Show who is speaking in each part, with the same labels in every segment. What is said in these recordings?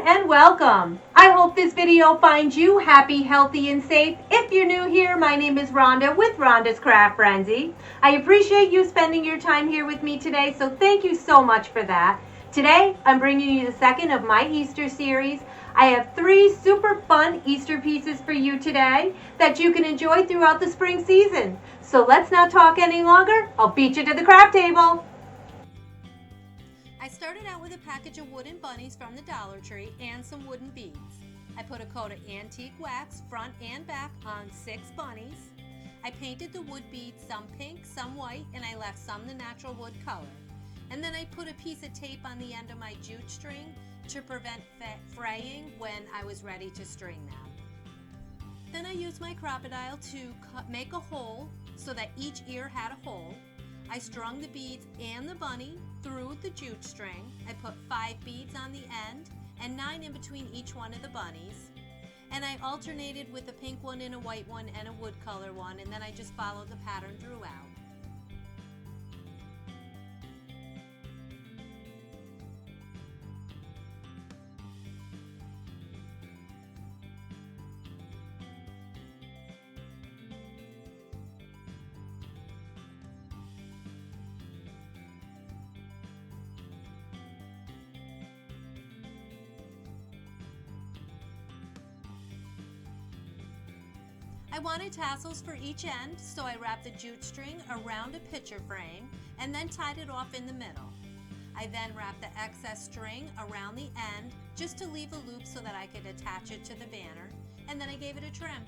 Speaker 1: And welcome. I hope this video finds you happy, healthy, and safe. If you're new here, my name is Rhonda with Rhonda's Craft Frenzy. I appreciate you spending your time here with me today, so thank you so much for that. Today, I'm bringing you the second of my Easter series. I have 3 super fun Easter pieces for you today that you can enjoy throughout the spring season. So let's not talk any longer. I'll beat you to the craft table. I started out with a package of wooden bunnies from the Dollar Tree and some wooden beads. I put a coat of antique wax front and back on 6 bunnies. I painted the wood beads some pink, some white, and I left some the natural wood color. And then I put a piece of tape on the end of my jute string to prevent fraying when I was ready to string them. Then I used my crocodile to make a hole so that each ear had a hole. I strung the beads and the bunny through the jute string. I put 5 beads on the end and 9 in between each one of the bunnies. And I alternated with a pink one and a white one and a wood color one, and then I just followed the pattern throughout. I wanted tassels for each end, so I wrapped the jute string around a picture frame and then tied it off in the middle. I then wrapped the excess string around the end just to leave a loop so that I could attach it to the banner, and then I gave it a trim.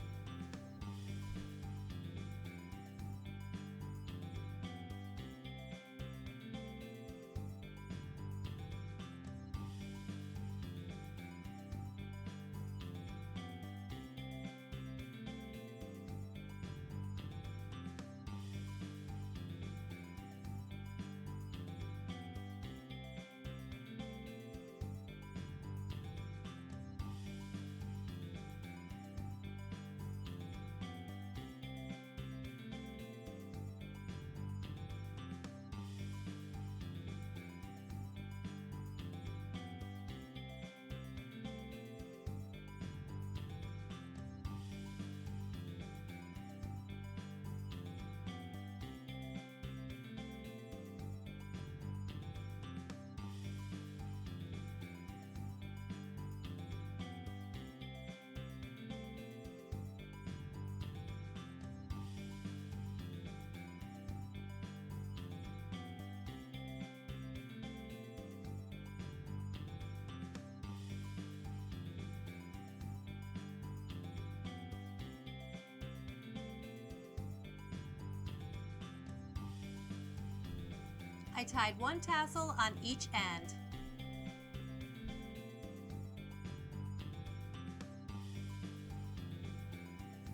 Speaker 1: I tied 1 tassel on each end.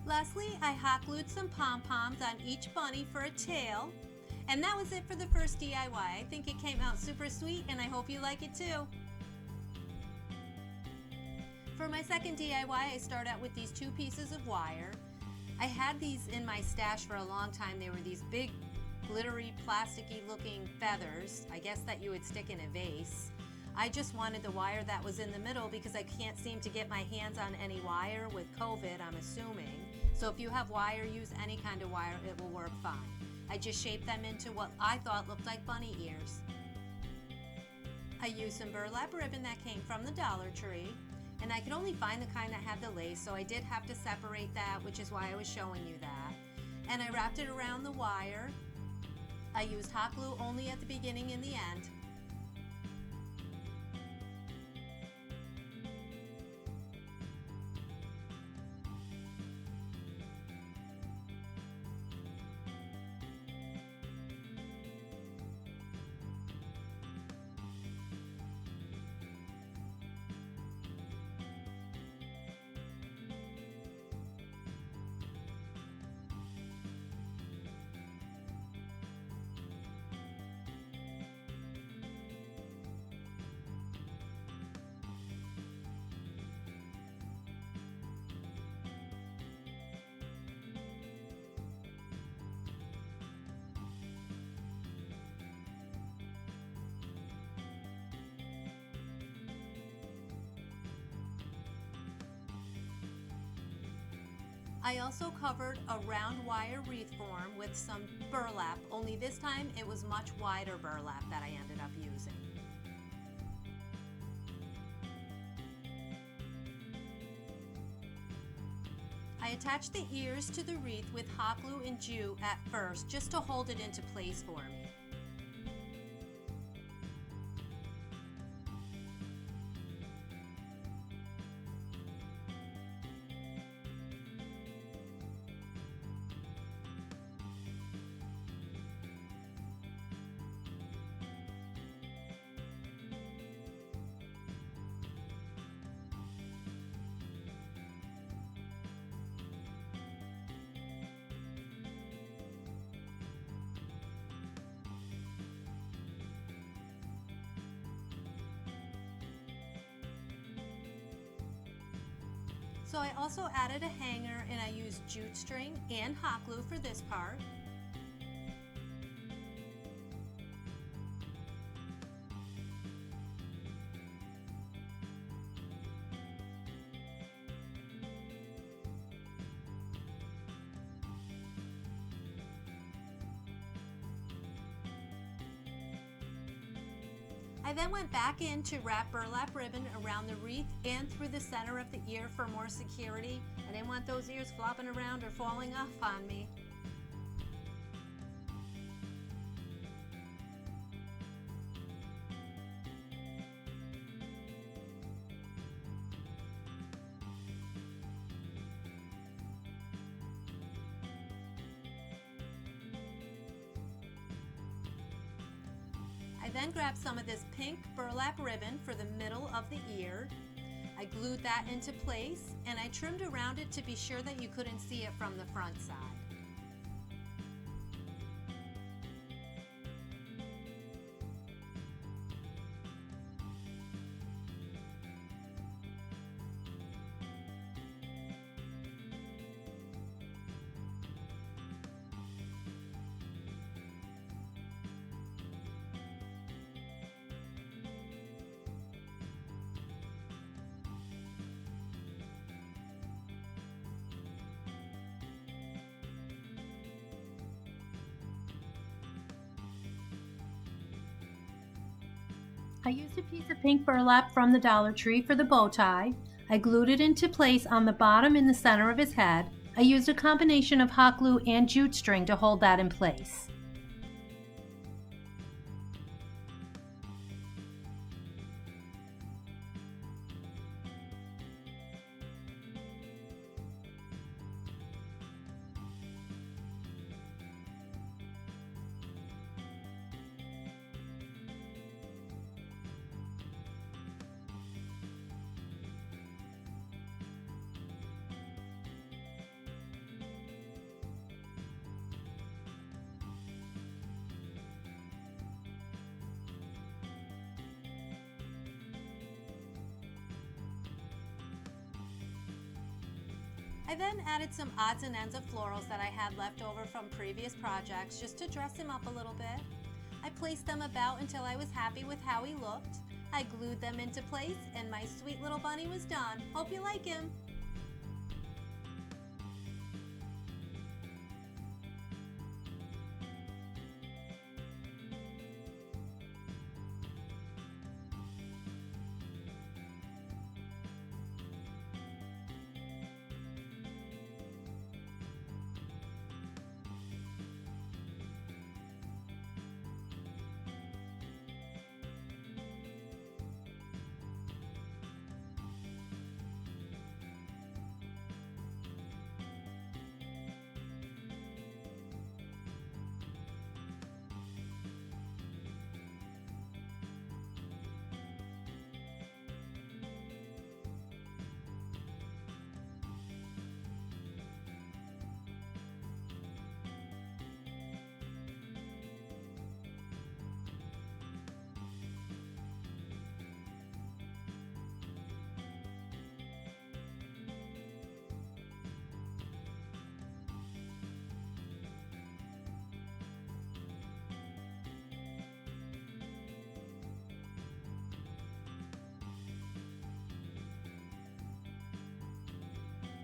Speaker 1: Lastly, I hot glued some pom-poms on each bunny for a tail. And that was it for the first DIY. I think it came out super sweet, and I hope you like it too. For my second DIY, I start out with these 2 pieces of wire. I had these in my stash for a long time. They were these big glittery, plasticky looking feathers, I guess that you would stick in a vase. I just wanted the wire that was in the middle because I can't seem to get my hands on any wire with COVID, I'm assuming. So if you have wire, use any kind of wire, it will work fine. I just shaped them into what I thought looked like bunny ears. I used some burlap ribbon that came from the Dollar Tree, and I could only find the kind that had the lace, so I did have to separate that, which is why I was showing you that. And I wrapped it around the wire. I used hot glue only at the beginning and the end. I also covered a round wire wreath form with some burlap, only this time it was much wider burlap that I ended up using. I attached the ears to the wreath with hot glue and jute at first, just to hold it into place for me. So I also added a hanger, and I used jute string and hot glue for this part. I then went back in to wrap burlap ribbon around the wreath and through the center of the ear for more security. I didn't want those ears flopping around or falling off on me. I then grabbed some of this pink burlap ribbon for the middle of the ear. I glued that into place, and I trimmed around it to be sure that you couldn't see it from the front side. I used a piece of pink burlap from the Dollar Tree for the bow tie. I glued it into place on the bottom in the center of his head. I used a combination of hot glue and jute string to hold that in place. I then added some odds and ends of florals that I had left over from previous projects just to dress him up a little bit. I placed them about until I was happy with how he looked. I glued them into place, and my sweet little bunny was done. Hope you like him!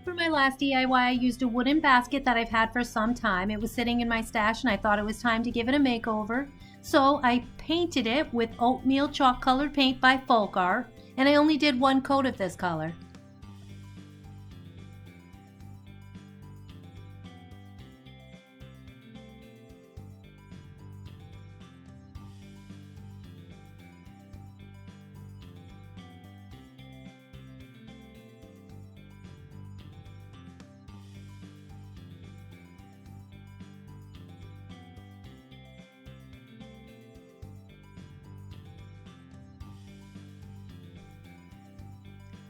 Speaker 1: For my last DIY, I used a wooden basket that I've had for some time. It was sitting in my stash and I thought it was time to give it a makeover. So I painted it with oatmeal chalk colored paint by Folk Art, and I only did one coat of this color.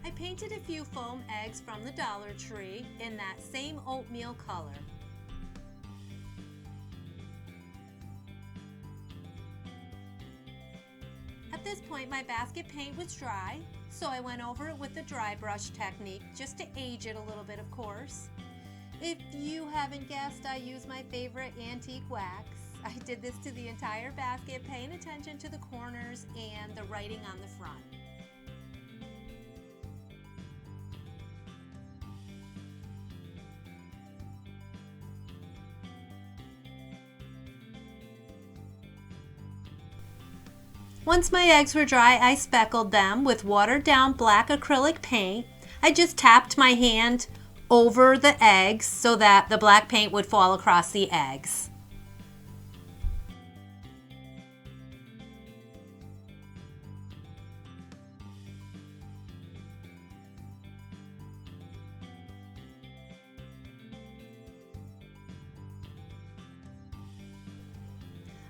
Speaker 1: I painted a few foam eggs from the Dollar Tree in that same oatmeal color. At this point, my basket paint was dry, so I went over it with the dry brush technique just to age it a little bit, of course. If you haven't guessed, I use my favorite antique wax. I did this to the entire basket, paying attention to the corners and the writing on the front. Once my eggs were dry, I speckled them with watered down black acrylic paint. I just tapped my hand over the eggs so that the black paint would fall across the eggs.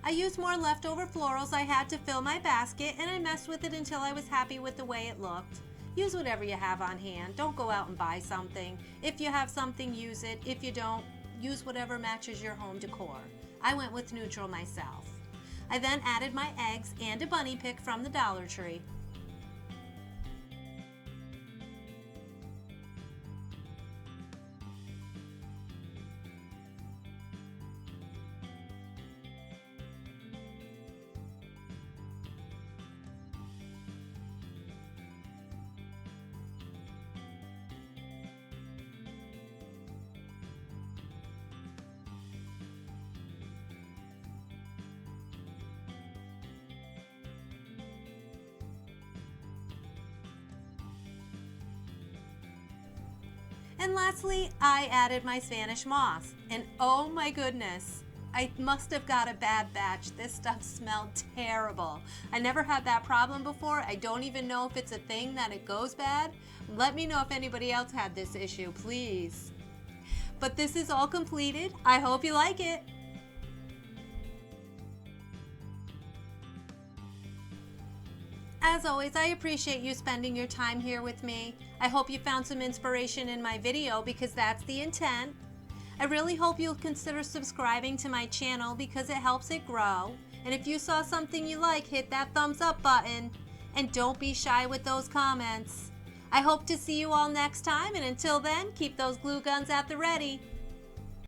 Speaker 1: I used more leftover florals I had to fill my basket, and I messed with it until I was happy with the way it looked. Use whatever you have on hand. Don't go out and buy something. If you have something, use it. If you don't, use whatever matches your home decor. I went with neutral myself. I then added my eggs and a bunny pick from the Dollar Tree. And lastly, I added my Spanish moss. And oh my goodness, I must have got a bad batch. This stuff smelled terrible. I never had that problem before. I don't even know if it's a thing that it goes bad. Let me know if anybody else had this issue, please. But this is all completed. I hope you like it. As always, I appreciate you spending your time here with me. I hope you found some inspiration in my video because that's the intent. I really hope you'll consider subscribing to my channel because it helps it grow. And if you saw something you like, hit that thumbs up button. And don't be shy with those comments. I hope to see you all next time, and until then, keep those glue guns at the ready.